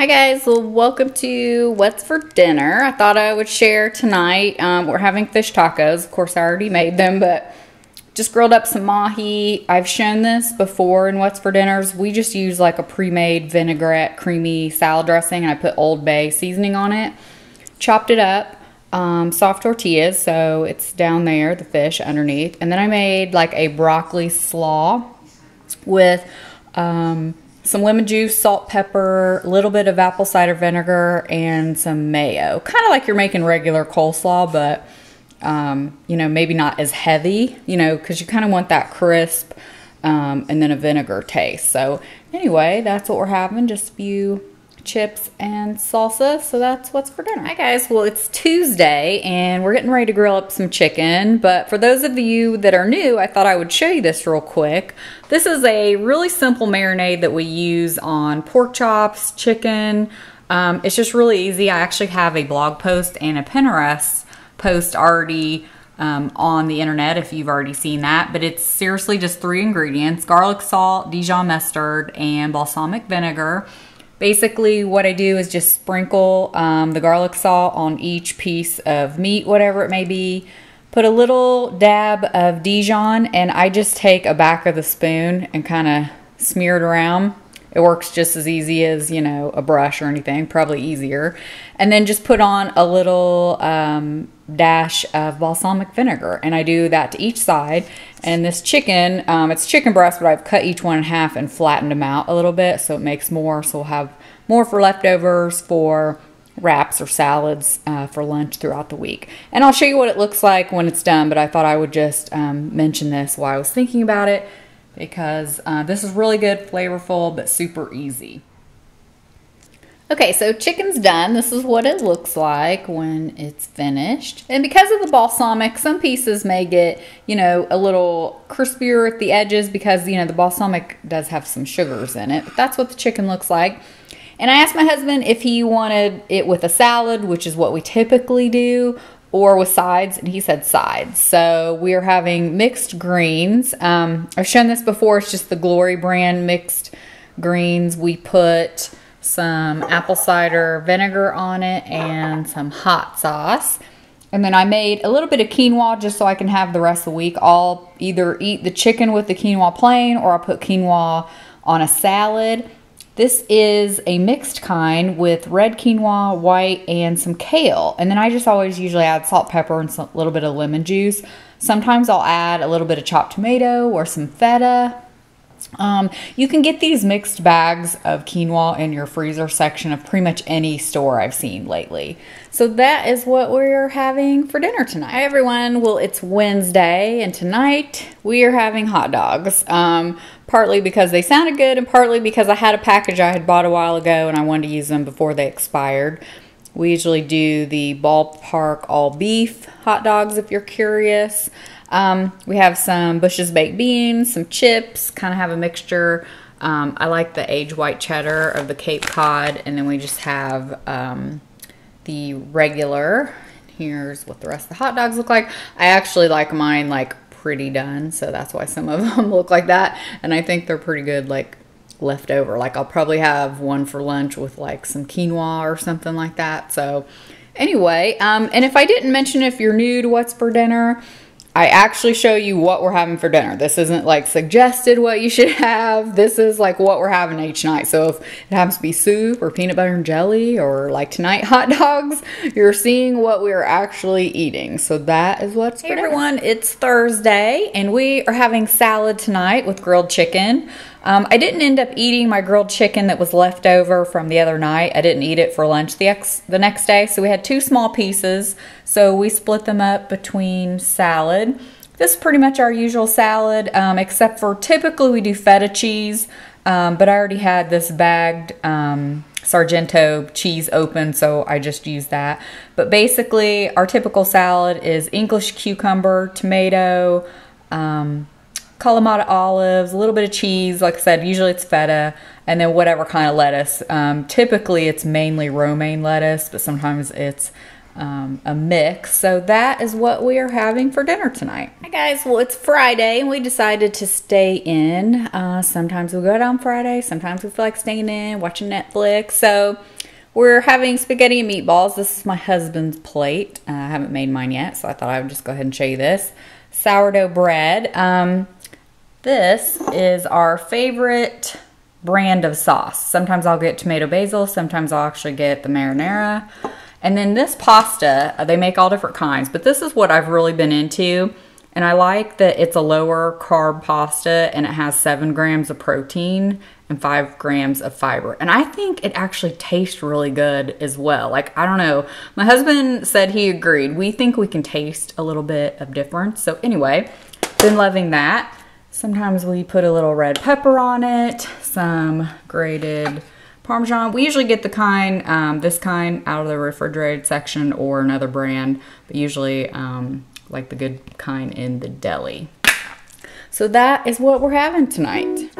Hi guys, well welcome to What's for Dinner. I thought I would share tonight. We're having fish tacos. Of course I already made them, but just grilled up some mahi. I've shown this before in What's for Dinners. We just use like a pre-made vinaigrette creamy salad dressing and I put Old Bay seasoning on it. Chopped it up, soft tortillas, so it's down there, the fish underneath. And then I made like a broccoli slaw with some lemon juice, salt, pepper, a little bit of apple cider vinegar, and some mayo. Kind of like you're making regular coleslaw, but, you know, maybe not as heavy, you know, because you kind of want that crisp and then a vinegar taste. So anyway, that's what we're having, just a few chips and salsa. So that's what's for dinner. Hi guys, well it's Tuesday and we're getting ready to grill up some chicken, but for those of you that are new, I thought I would show you this real quick. This is a really simple marinade that we use on pork chops, chicken. It's just really easy. I actually have a blog post and a Pinterest post already on the internet if you've already seen that, but it's seriously just 3 ingredients: garlic salt, Dijon mustard, and balsamic vinegar. Basically, what I do is just sprinkle the garlic salt on each piece of meat, whatever it may be. Put a little dab of Dijon, and I just take a back of the spoon and kind of smear it around. It works just as easy as, you know, a brush or anything, probably easier. And then just put on a little dash of balsamic vinegar, and I do that to each side. And this chicken, it's chicken breast, but I've cut each one in half and flattened them out a little bit so it makes more, so we'll have more for leftovers for wraps or salads for lunch throughout the week. And I'll show you what it looks like when it's done, but I thought I would just mention this while I was thinking about it, because this is really good, flavorful, but super easy. Okay, so chicken's done. This is what it looks like when it's finished. And because of the balsamic, some pieces may get, you know, a little crispier at the edges because, you know, the balsamic does have some sugars in it. But that's what the chicken looks like. And I asked my husband if he wanted it with a salad, which is what we typically do, or with sides, and he said sides. So we are having mixed greens. I've shown this before. It's just the Glory brand mixed greens. We put some apple cider vinegar on it and some hot sauce. And then I made a little bit of quinoa just so I can have the rest of the week. I'll either eat the chicken with the quinoa plain or I'll put quinoa on a salad. This is a mixed kind with red quinoa, white, and some kale. And then I just always usually add salt, pepper, and a little bit of lemon juice. Sometimes I'll add a little bit of chopped tomato or some feta. You can get these mixed bags of quinoa in your freezer section of pretty much any store I've seen lately. So that is what we're having for dinner tonight. Hi everyone, well it's Wednesday and tonight we are having hot dogs. Partly because they sounded good and partly because I had a package I had bought a while ago and I wanted to use them before they expired. We usually do the ballpark all beef hot dogs if you're curious. We have some Bush's baked beans, some chips, kind of have a mixture. I like the aged white cheddar of the Cape Cod, and then we just have the regular. Here's what the rest of the hot dogs look like. I actually like mine like pretty done, so that's why some of them look like that, and I think they're pretty good like leftover. Like I'll probably have one for lunch with like some quinoa or something like that. So anyway, and if I didn't mention, if you're new to What's for Dinner, I actually show you what we're having for dinner. This isn't like suggested what you should have. This is like what we're having each night. So if it happens to be soup or peanut butter and jelly or like tonight hot dogs, you're seeing what we're actually eating. So that is what's for dinner. Hey everyone, it's Thursday and we are having salad tonight with grilled chicken. I didn't end up eating my grilled chicken that was left over from the other night. I didn't eat it for lunch the next day. So we had 2 small pieces. So we split them up between salad. This is pretty much our usual salad, except for typically we do feta cheese. But I already had this bagged Sargento cheese open, so I just used that. But basically our typical salad is English cucumber, tomato, Kalamata olives, a little bit of cheese. Like I said, usually it's feta, and then whatever kind of lettuce. Typically it's mainly romaine lettuce, but sometimes it's a mix. So that is what we are having for dinner tonight. Hi guys, well it's Friday and we decided to stay in. Sometimes we go out on Friday, sometimes we feel like staying in, watching Netflix. So we're having spaghetti and meatballs. This is my husband's plate. I haven't made mine yet, so I thought I would just go ahead and show you this. Sourdough bread. This is our favorite brand of sauce. Sometimes I'll get tomato basil, sometimes I'll actually get the marinara. And then this pasta, they make all different kinds, but this is what I've really been into. And I like that it's a lower carb pasta and it has 7 grams of protein and 5 grams of fiber. And I think it actually tastes really good as well. Like, I don't know. My husband said he agreed. We think we can taste a little bit of difference. So anyway, been loving that. Sometimes we put a little red pepper on it, some grated Parmesan. We usually get the kind, this kind out of the refrigerated section or another brand, but usually like the good kind in the deli. So that is what we're having tonight.